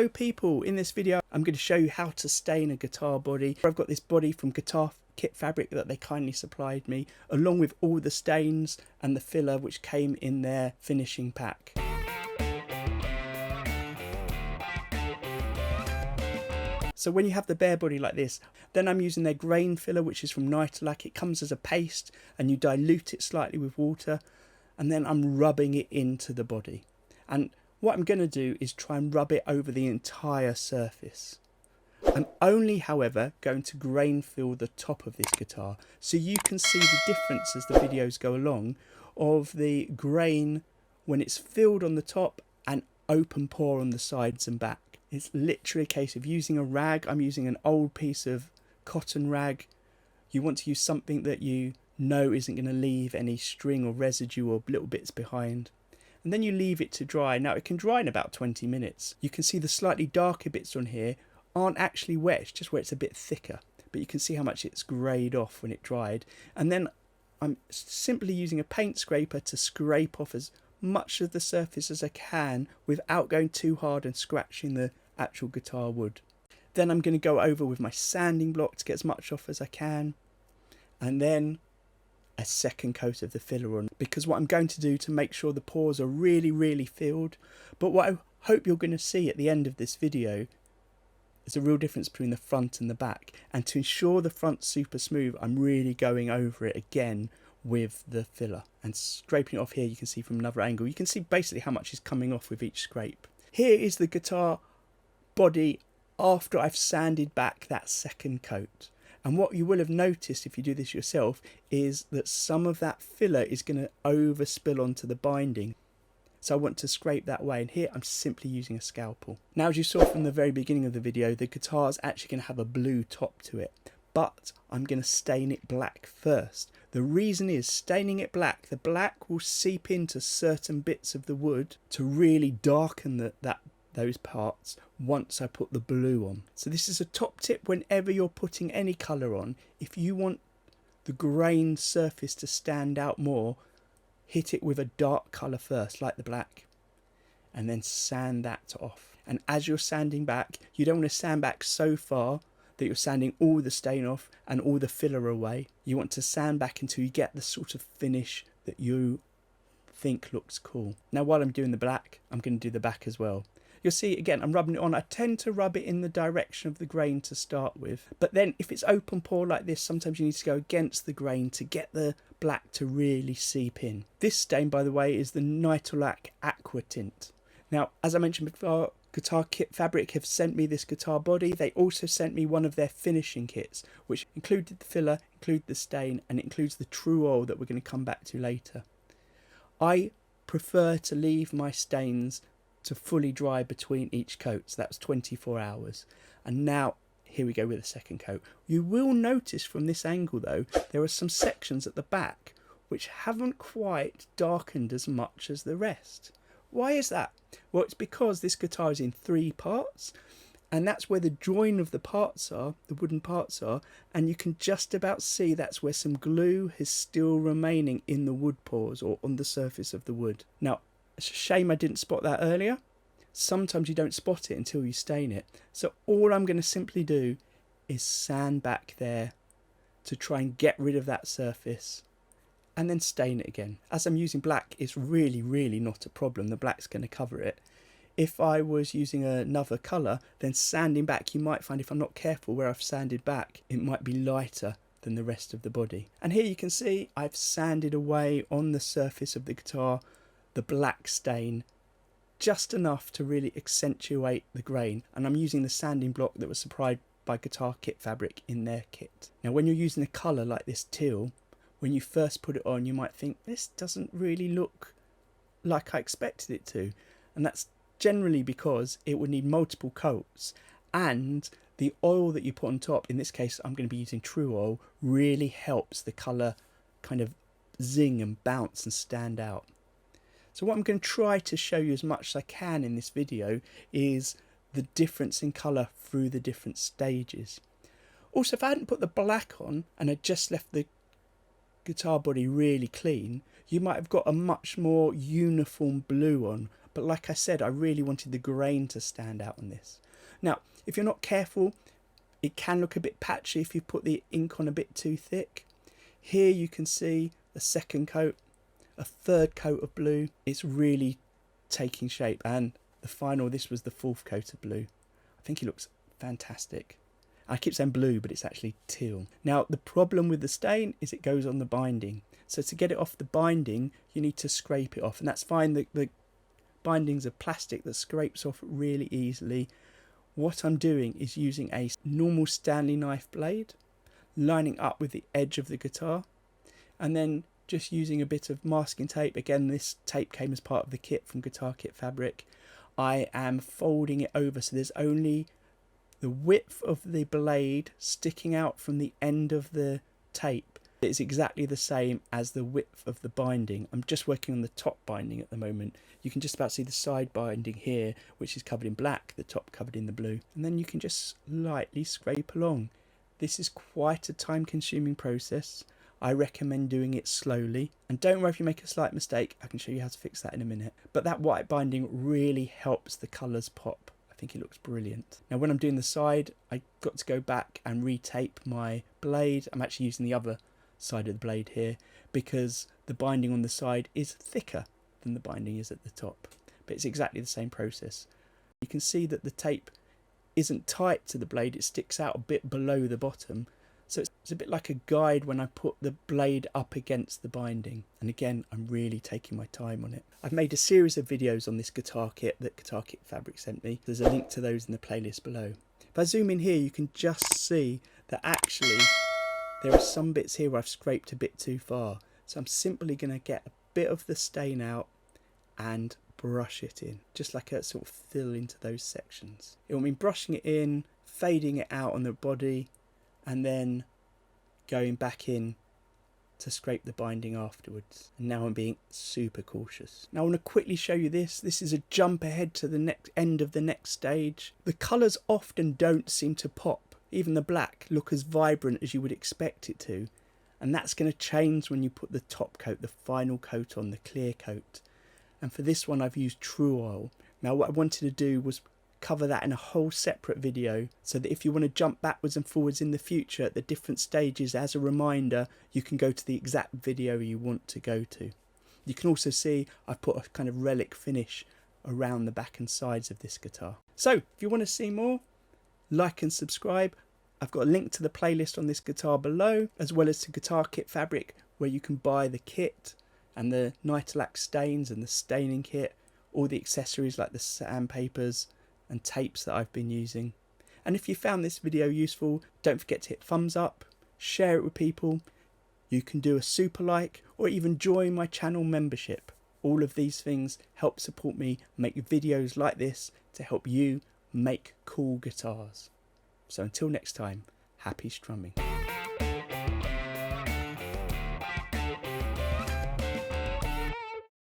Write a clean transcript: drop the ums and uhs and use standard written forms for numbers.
Hello people, in this video I'm going to show you how to stain a guitar body. I've got this body from Guitar Kit Fabric that they kindly supplied me, along with all the stains and the filler which came in their finishing pack. So when you have the bare body like this, then I'm using their grain filler, which is from Nitolac. It comes as a paste and you dilute it slightly with water, and then I'm rubbing it into the body. And what I'm going to do is try and rub it over the entire surface. I'm only, however, going to grain fill the top of this guitar, so you can see the difference as the videos go along of the grain when it's filled on the top and open pore on the sides and back. It's literally a case of using a rag. I'm using an old piece of cotton rag. You want to use something that you know isn't going to leave any string or residue or little bits behind. And then you leave it to dry. Now it can dry in about 20 minutes. You can see the slightly darker bits on here aren't actually wet, it's just where it's a bit thicker. But you can see how much it's greyed off when it dried. And then I'm simply using a paint scraper to scrape off as much of the surface as I can without going too hard and scratching the actual guitar wood. Then I'm going to go over with my sanding block to get as much off as I can. And then a second coat of the filler on, because what I'm going to do to make sure the pores are really filled. But what I hope you're going to see at the end of this video is a real difference between the front and the back. And to ensure the front's super smooth, I'm really going over it again with the filler and scraping it off. Here you can see from another angle, you can see basically how much is coming off with each scrape. Here is the guitar body after I've sanded back that second coat. And what you will have noticed if you do this yourself is that some of that filler is going to overspill onto the binding. So I want to scrape that away, and here I'm simply using a scalpel. Now, as you saw from the very beginning of the video, the guitar is actually going to have a blue top to it, but I'm going to stain it black first. The reason is, staining it black, the black will seep into certain bits of the wood to really darken those parts once I put the blue on. So this is a top tip whenever you're putting any colour on. If you want the grain surface to stand out more, hit it with a dark colour first, like the black, and then sand that off. And as you're sanding back, you don't want to sand back so far that you're sanding all the stain off and all the filler away. You want to sand back until you get the sort of finish that you think looks cool. Now while I'm doing the black, I'm going to do the back as well. You'll see, again, I'm rubbing it on. I tend to rub it in the direction of the grain to start with. But then if it's open pore like this, sometimes you need to go against the grain to get the black to really seep in. This stain, by the way, is the Nitolac Aqua Tint. Now, as I mentioned before, Guitar Kit Fabric have sent me this guitar body. They also sent me one of their finishing kits, which included the filler, included the stain, and it includes the true oil that we're going to come back to later. I prefer to leave my stains to fully dry between each coat, so that was 24 hours. And now here we go with the second coat. You will notice from this angle though, there are some sections at the back which haven't quite darkened as much as the rest. Why is that? Well, it's because this guitar is in 3 parts, and that's where the join of the parts are, the wooden parts are, and you can just about see that's where some glue is still remaining in the wood pores or on the surface of the wood. Now, it's a shame I didn't spot that earlier. Sometimes you don't spot it until you stain it. So all I'm going to simply do is sand back there to try and get rid of that surface, and then stain it again. As I'm using black, it's really not a problem. The black's going to cover it. If I was using another colour, then sanding back, you might find if I'm not careful where I've sanded back, it might be lighter than the rest of the body. And here you can see I've sanded away on the surface of the guitar the black stain, just enough to really accentuate the grain. And I'm using the sanding block that was supplied by Guitar Kit Fabric in their kit. Now when you're using a colour like this teal, when you first put it on, you might think this doesn't really look like I expected it to, and that's generally because it would need multiple coats, and the oil that you put on top, in this case I'm going to be using True Oil, really helps the colour kind of zing and bounce and stand out. So what I'm going to try to show you as much as I can in this video is the difference in colour through the different stages. Also, if I hadn't put the black on and I just left the guitar body really clean, you might have got a much more uniform blue on. but like I said, I really wanted the grain to stand out on this. Now, if you're not careful, it can look a bit patchy if you put the ink on a bit too thick. Here you can see a second coat, a third coat of blue. It's really taking shape, and the final, this was the fourth coat of blue. I think it looks fantastic. I keep saying blue, but it's actually teal. Now, the problem with the stain is it goes on the binding. So to get it off the binding, you need to scrape it off, and that's fine. The bindings are plastic that scrapes off really easily. What I'm doing is using a normal Stanley knife blade, lining up with the edge of the guitar, and then just using a bit of masking tape. Again, this tape came as part of the kit from Guitar Kit Fabric. I am folding it over so there's only the width of the blade sticking out from the end of the tape. It's exactly the same as the width of the binding. I'm just working on the top binding at the moment. You can just about see the side binding here, which is covered in black, the top covered in the blue. And then you can just lightly scrape along. This is quite a time-consuming process. I recommend doing it slowly. And don't worry if you make a slight mistake, I can show you how to fix that in a minute. But that white binding really helps the colours pop. I think it looks brilliant. Now when I'm doing the side, I got to go back and retape my blade. I'm actually using the other side of the blade here because the binding on the side is thicker than the binding is at the top, but it's exactly the same process. You can see that the tape isn't tight to the blade, it sticks out a bit below the bottom, so it's a bit like a guide when I put the blade up against the binding. And again, I'm really taking my time on it. I've made a series of videos on this guitar kit that Guitar Kit Fabric sent me. There's a link to those in the playlist below. If I zoom in here, you can just see that actually there are some bits here where I've scraped a bit too far. So I'm simply going to get a bit of the stain out and brush it in, just like a sort of fill into those sections. It will mean brushing it in, fading it out on the body, and then going back in to scrape the binding afterwards. And now I'm being super cautious. Now I want to quickly show you this. This is a jump ahead to the next end of the next stage. The colours often don't seem to pop. Even the black look as vibrant as you would expect it to, and that's going to change when you put the top coat, the final coat on, the clear coat. And for this one I've used True Oil. Now what I wanted to do was cover that in a whole separate video, so that if you want to jump backwards and forwards in the future at the different stages as a reminder, you can go to the exact video you want to go to. You can also see I've put a kind of relic finish around the back and sides of this guitar. So if you want to see more, like and subscribe. I've got a link to the playlist on this guitar below, as well as to Guitar Kit Fabric, where you can buy the kit and the Nitelac stains and the staining kit, all the accessories like the sandpapers and tapes that I've been using. And if you found this video useful, don't forget to hit thumbs up, share it with people. You can do a super like or even join my channel membership. All of these things help support me make videos like this to help you make cool guitars. So until next time, happy strumming.